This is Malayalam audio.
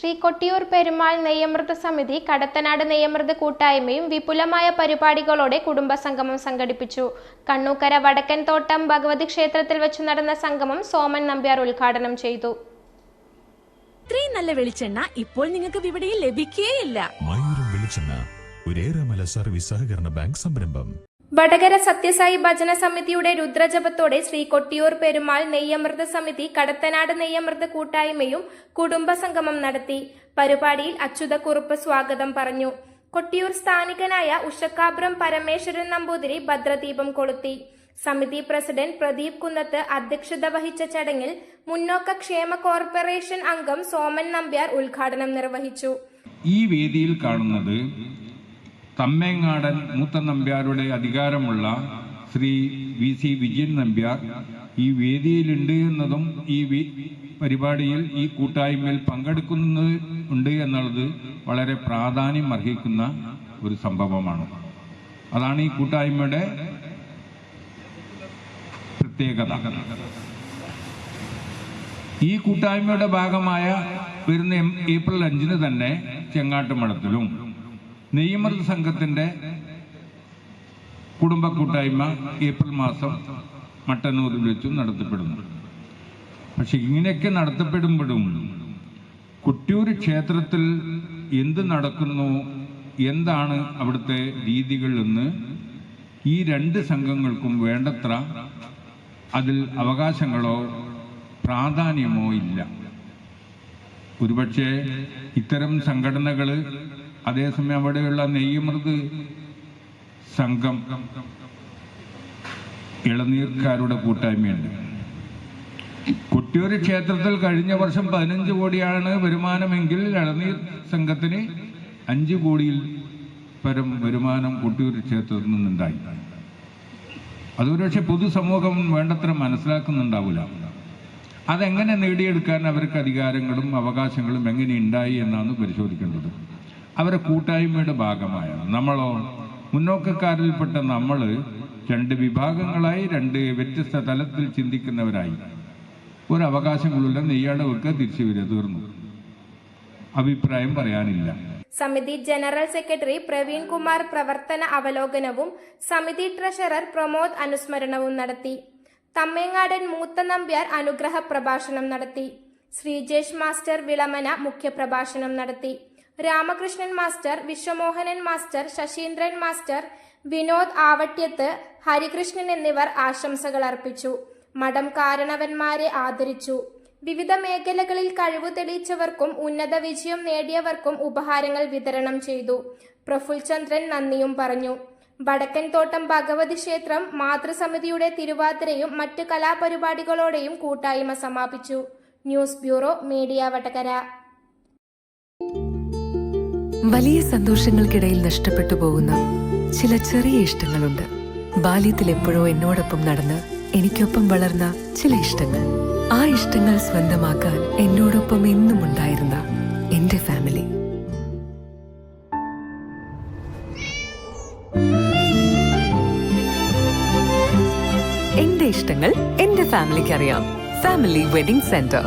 ശ്രീ കൊട്ടിയൂർ പെരുമാൾ നെയ്യമൃത സമിതി, കടത്തനാട് നെയ്യമൃത കൂട്ടായ്മയും വിപുലമായ പരിപാടികളോടെ കുടുംബസംഗമം സംഘടിപ്പിച്ചു. കണ്ണൂക്കര വടക്കൻ തോട്ടം ഭഗവതി ക്ഷേത്രത്തിൽ വെച്ച് നടന്ന സംഗമം സോമൻ നമ്പ്യാർ ഉദ്ഘാടനം ചെയ്തു. ഇത്രയും നല്ല വെളിച്ചെണ്ണ ഇപ്പോൾ നിങ്ങൾക്ക് വിപണിയിൽ ലഭിക്കുകയില്ല. സർവീസ് സഹകരണ ബാങ്ക് സംരംഭം. വടകര സത്യസായി ഭജന സമിതിയുടെ രുദ്രജപത്തോടെ ശ്രീ കൊട്ടിയൂർ പെരുമാൾ നെയ്യമൃത സമിതി, കടത്തനാട് നെയ്യമൃത കൂട്ടായ്മയും കുടുംബസംഗമം നടത്തി. പരിപാടിയിൽ അച്യുതക്കുറുപ്പ് സ്വാഗതം പറഞ്ഞു. കൊട്ടിയൂർ സ്ഥാനികനായ ഉഷക്കാപുരം പരമേശ്വരൻ നമ്പൂതിരി ഭദ്രദീപം കൊളുത്തി. സമിതി പ്രസിഡന്റ് പ്രദീപ് കുന്നത്ത് അധ്യക്ഷത വഹിച്ച ചടങ്ങിൽ മുന്നോക്ക ക്ഷേമ കോർപ്പറേഷൻ അംഗം സോമൻ നമ്പ്യാർ ഉദ്ഘാടനം നിർവഹിച്ചു. ഈ വേദിയിൽ കാണുന്നത് തമ്മേങ്ങാടൻ മൂത്ത നമ്പ്യാരുടെ അധികാരമുള്ള ശ്രീ VC വിജയൻ നമ്പ്യാർ ഈ വേദിയിലുണ്ട് എന്നതും ഈ പരിപാടിയിൽ ഈ കൂട്ടായ്മയിൽ പങ്കെടുക്കുന്നുണ്ട് എന്നുള്ളത് വളരെ പ്രാധാന്യം അർഹിക്കുന്ന ഒരു സംഭവമാണ്. അതാണ് ഈ കൂട്ടായ്മയുടെ പ്രത്യേകത. ഈ കൂട്ടായ്മയുടെ ഭാഗമായ വരുന്ന ഏപ്രിൽ 5 തന്നെ ചെങ്ങാട്ടുമഠത്തിലും നെയ്യമൃത സംഘത്തിന്റെ കുടുംബ കൂട്ടായ്മ ഏപ്രിൽ മാസം മട്ടന്നൂരിൽ വെച്ചും നടത്തപ്പെടുന്നു. പക്ഷെ ഇങ്ങനെയൊക്കെ നടത്തപ്പെടുമ്പോഴും കൊട്ടിയൂർ ക്ഷേത്രത്തിൽ എന്ത് നടക്കുന്നു, എന്താണ് അവിടുത്തെ രീതികൾ എന്ന് ഈ 2 സംഘങ്ങൾക്കും വേണ്ടത്ര അതിൽ അവകാശങ്ങളോ പ്രാധാന്യമോ ഇല്ല. ഒരുപക്ഷെ ഇത്തരം സംഘടനകൾ, അതേസമയം അവിടെയുള്ള നെയ്യമൃത് സംഘം, ഇളനീർക്കാരുടെ കൂട്ടായ്മയുണ്ട്. കൊട്ടിയൂർ ക്ഷേത്രത്തിൽ കഴിഞ്ഞ വർഷം 15 കോടിയാണ് വരുമാനമെങ്കിൽ ഇളനീർ സംഘത്തിന് 5 കോടിയിൽ പരം വരുമാനം കൊട്ടിയൂർ ക്ഷേത്രത്തിൽ നിന്നുണ്ടായി. അതൊരുപക്ഷെ പൊതുസമൂഹം വേണ്ടത്ര മനസ്സിലാക്കുന്നുണ്ടാവില്ല. അതെങ്ങനെ നേടിയെടുക്കാൻ അവർക്ക് അധികാരങ്ങളും അവകാശങ്ങളും എങ്ങനെ ഉണ്ടായി എന്നാണ് പരിശോധിക്കേണ്ടത്. അവരെ കൂട്ടായ്മയുടെ ഭാഗമായ നമ്മളോ, മുന്നോക്കക്കാരിൽപ്പെട്ട നമ്മൾ 2 വിഭാഗങ്ങളായി, 2 വ്യത്യസ്ത തലത്തിൽ ചിന്തിക്കുന്നവരായി ഒരു അവകാശങ്ങളുള്ള നെയ്യാടവർക്ക് തിരിച്ചു വരിക, തീർന്നു. അഭിപ്രായം പറയാനില്ല. സമിതി ജനറൽ സെക്രട്ടറി പ്രവീൺ കുമാർ പ്രവർത്തന അവലോകനവും സമിതി ട്രഷറർ പ്രമോദ് അനുസ്മരണവും നടത്തി. തമ്മേങ്ങാടൻ മൂത്ത നമ്പ്യാർ അനുഗ്രഹ പ്രഭാഷണം നടത്തി. ശ്രീജേഷ് മാസ്റ്റർ വിളമന മുഖ്യപ്രഭാഷണം നടത്തി. Ramakrishnan master, Vishwamohanan master, Sasheendran master, Vinod Avadyath, Harikrishnan എന്നിവർ ആശംസകൾ അർപ്പിച്ചു. മഠം കാരണവന്മാരെ ആദരിച്ചു. വിവിധ മേഖലകളിൽ കഴിവ് തെളിയിച്ചവർക്കും ഉന്നത വിജയം നേടിയവർക്കും ഉപഹാരങ്ങൾ വിതരണം ചെയ്തു. പ്രഫുൽ ചന്ദ്രൻ നന്ദിയും പറഞ്ഞു. വടക്കൻ തോട്ടം ഭഗവതി ക്ഷേത്രം മാതൃസമിതിയുടെ തിരുവാതിരയും മറ്റു കലാപരിപാടികളോടെയും കൂട്ടായ്മ സമാപിച്ചു. News bureau, media Vadakara. വലിയ സന്തോഷങ്ങൾക്കിടയിൽ നഷ്ടപ്പെട്ടു പോകുന്ന ചില ചെറിയ ഇഷ്ടങ്ങളുണ്ട്. ബാല്യത്തിൽ എപ്പോഴോ എന്നോടൊപ്പം നടന്ന് എനിക്കൊപ്പം വളർന്ന ചില ഇഷ്ടങ്ങൾ. ആ ഇഷ്ടങ്ങൾ സ്വന്തമാക്കാൻ എന്നോടൊപ്പം എന്നും ഉണ്ടായിരുന്ന എന്റെ ഫാമിലി. എന്റെ ഇഷ്ടങ്ങൾ എന്റെ ഫാമിലിക്ക് അറിയാം. Family wedding centre.